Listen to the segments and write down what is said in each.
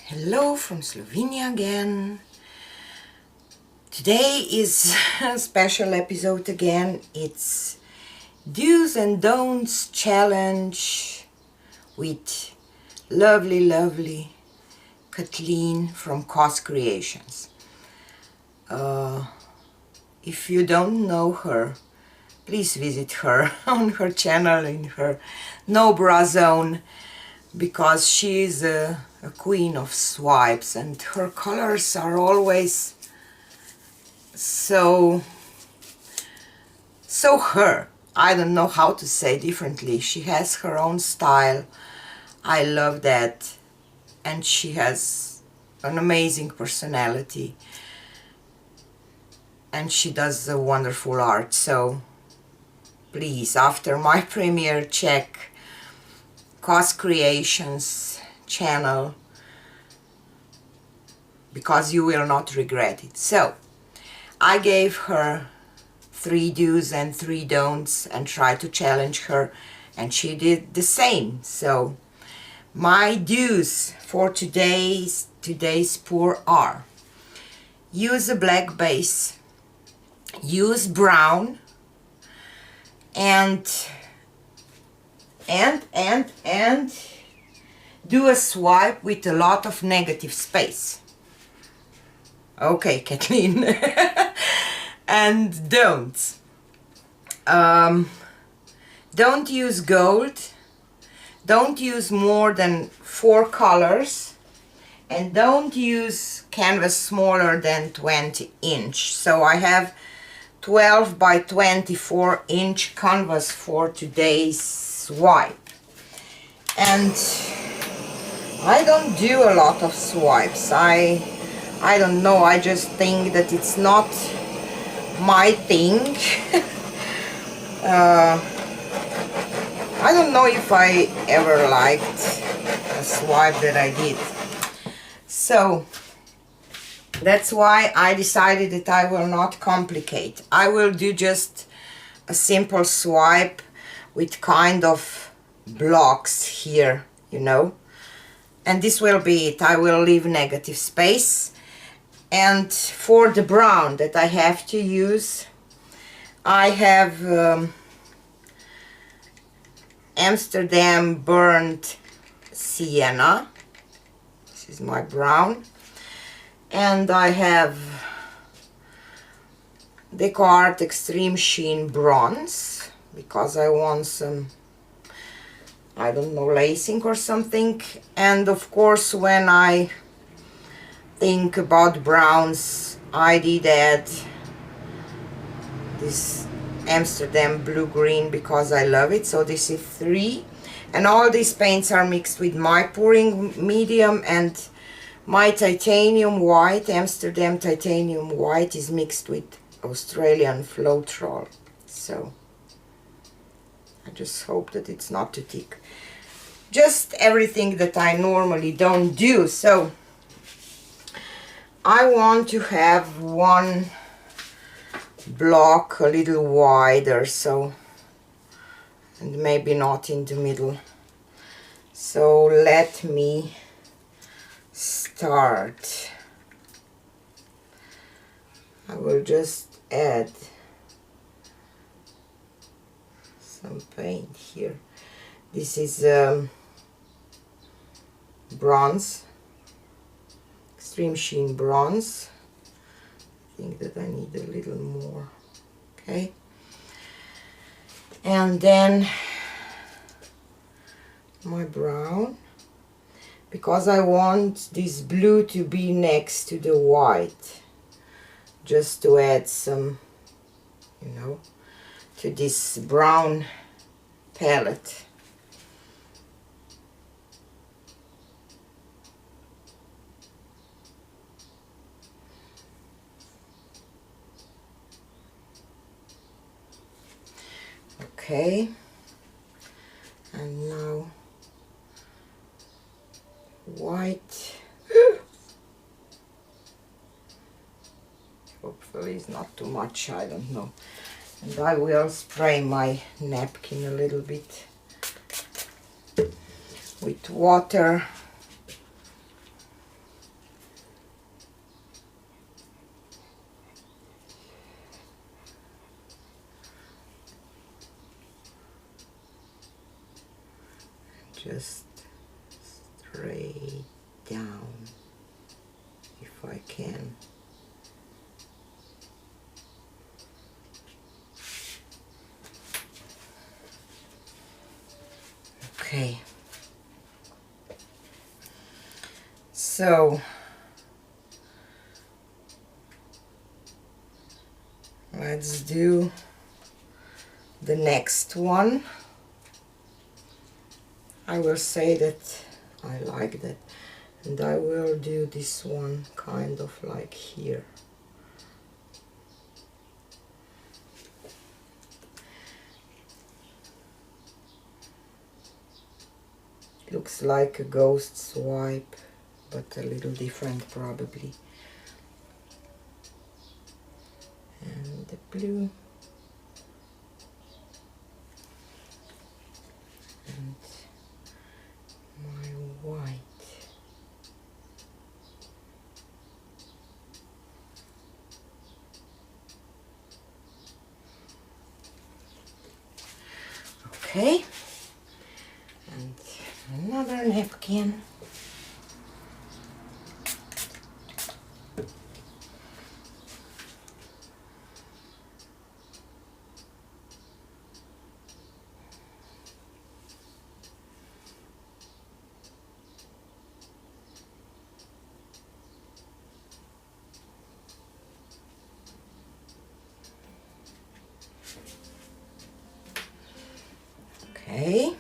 Hello from Slovenia again. Today is a special episode again. It's Do's and Don'ts challenge with lovely Kathleen from Creations. If you don't know her, please visit her on her channel in her no bra zone, because she is a queen of swipes and her colors are always so her. I don't know how to say differently. She has her own style. I love that, and she has an amazing personality, and she does a wonderful art. So please, after my premiere, check Creations channel, because you will not regret it. So I gave her 3 do's and 3 don'ts and tried to challenge her, and she did the same. So my do's for today's pour are: use a black base, use brown, and do a swipe with a lot of negative space. Okay, Kathleen. And don't use gold, don't use more than 4 colors, and don't use canvas smaller than 20 inch. So I have 12 by 24 inch canvas for today's swipe, and I don't do a lot of swipes. I don't know, I just think that it's not my thing. I don't know if I ever liked a swipe that I did. So that's why I decided that I will not complicate. I will do just a simple swipe with kind of blocks here, you know, and this will be it. I will leave negative space. And for the brown that I have to use, I have Amsterdam burnt sienna. This is my brown. And I have Decoart extreme sheen bronze, because I want some, I don't know, lacing or something. And of course, when I think about browns, I did add this Amsterdam blue-green because I love it. So this is 3, and all these paints are mixed with my pouring medium, and my titanium white, Amsterdam titanium white, is mixed with Australian floetrol. So I just hope that it's not too thick. Just everything that I normally don't do. So I want to have one block a little wider, so, and maybe not in the middle. So let me start. I will just add some paint here. This is bronze, extreme sheen bronze. I think that I need a little more. Okay, and then my brown, because I want this blue to be next to the white, just to add some, you know, to this brown palette. Okay, and now white. Hopefully it's not too much, I don't know. And I will spray my napkin a little bit with water. spray down if I can. Okay, so let's do the next one. I will say that I like that, and I will do this one kind of like here. Looks like a ghost swipe, but a little different probably. And the blue. And my white. Okay. And another napkin. Okay.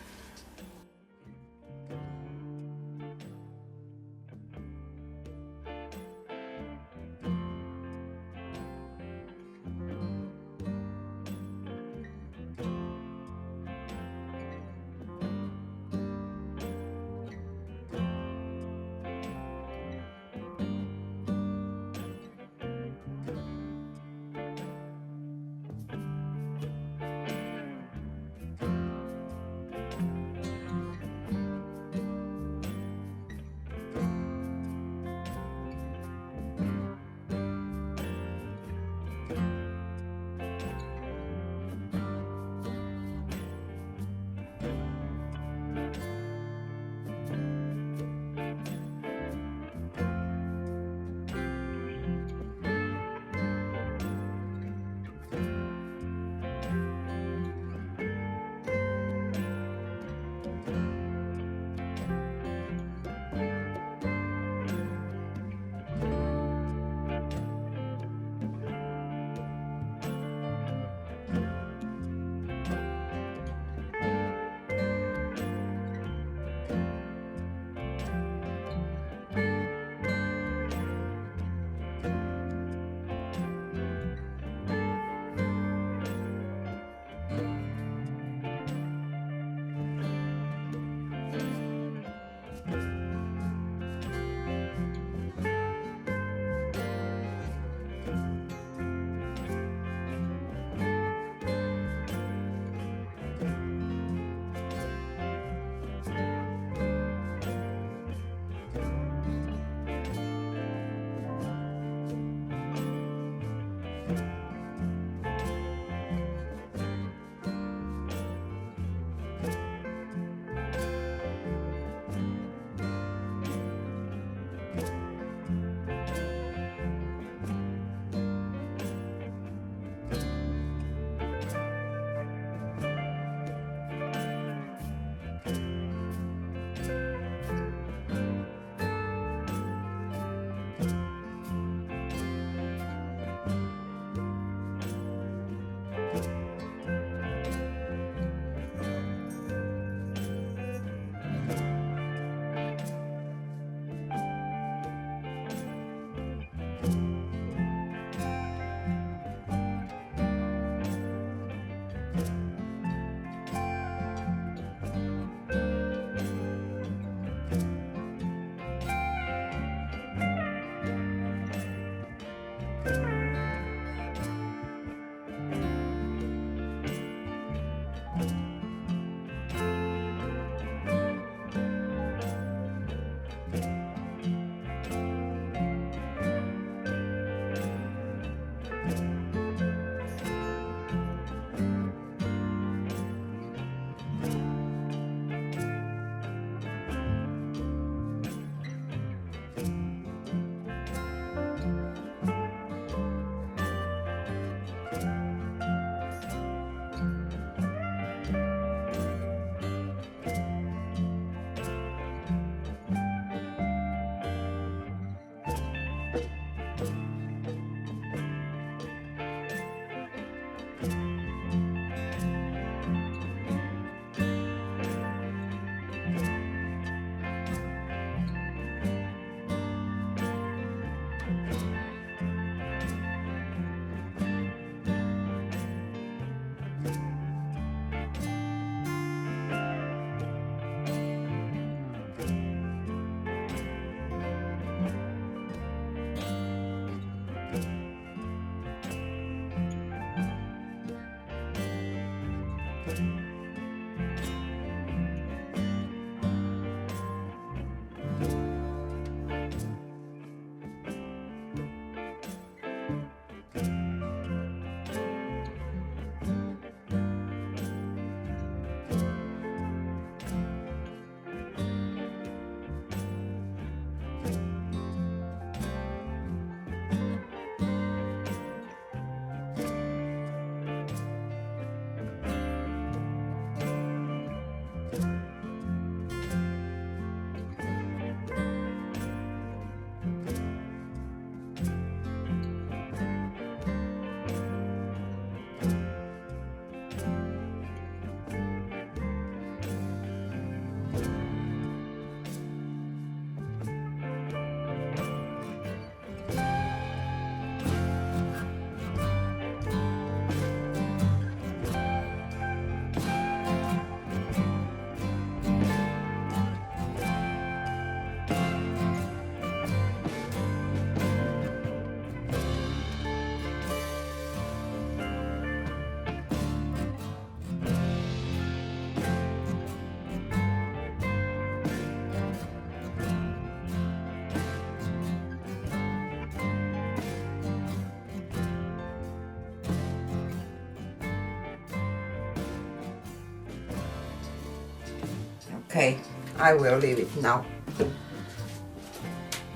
Okay, I will leave it now.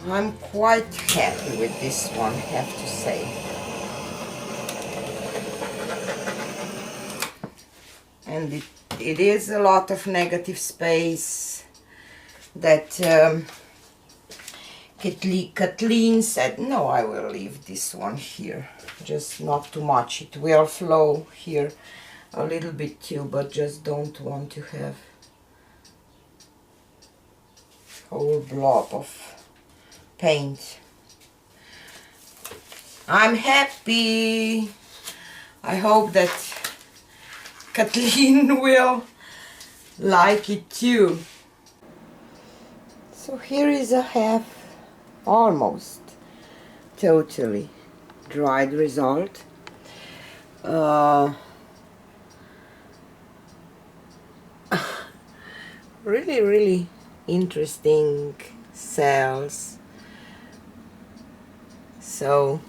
I'm quite happy with this one, have to say. And it is a lot of negative space that Kathleen said, no, I will leave this one here. Just not too much. It will flow here a little bit too, but just don't want to have whole blob of paint. I'm happy. I hope that Kathleen will like it too. So here is a half, almost totally dried result. Really interesting cells. So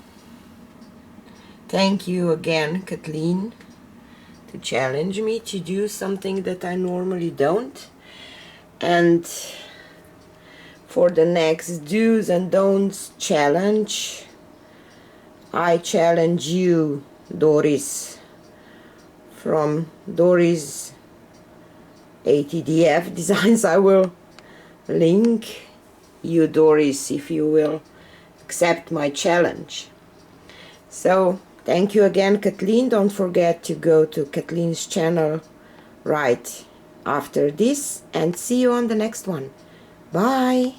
thank you again, Kathleen, to challenge me to do something that I normally don't. And for the next do's and don'ts challenge, I challenge you, Doris, from Doris ATDF Designs. I will link you, Doris, if you will accept my challenge. So thank you again, Kathleen. Don't forget to go to Kathleen's channel right after this, and see you on the next one. Bye.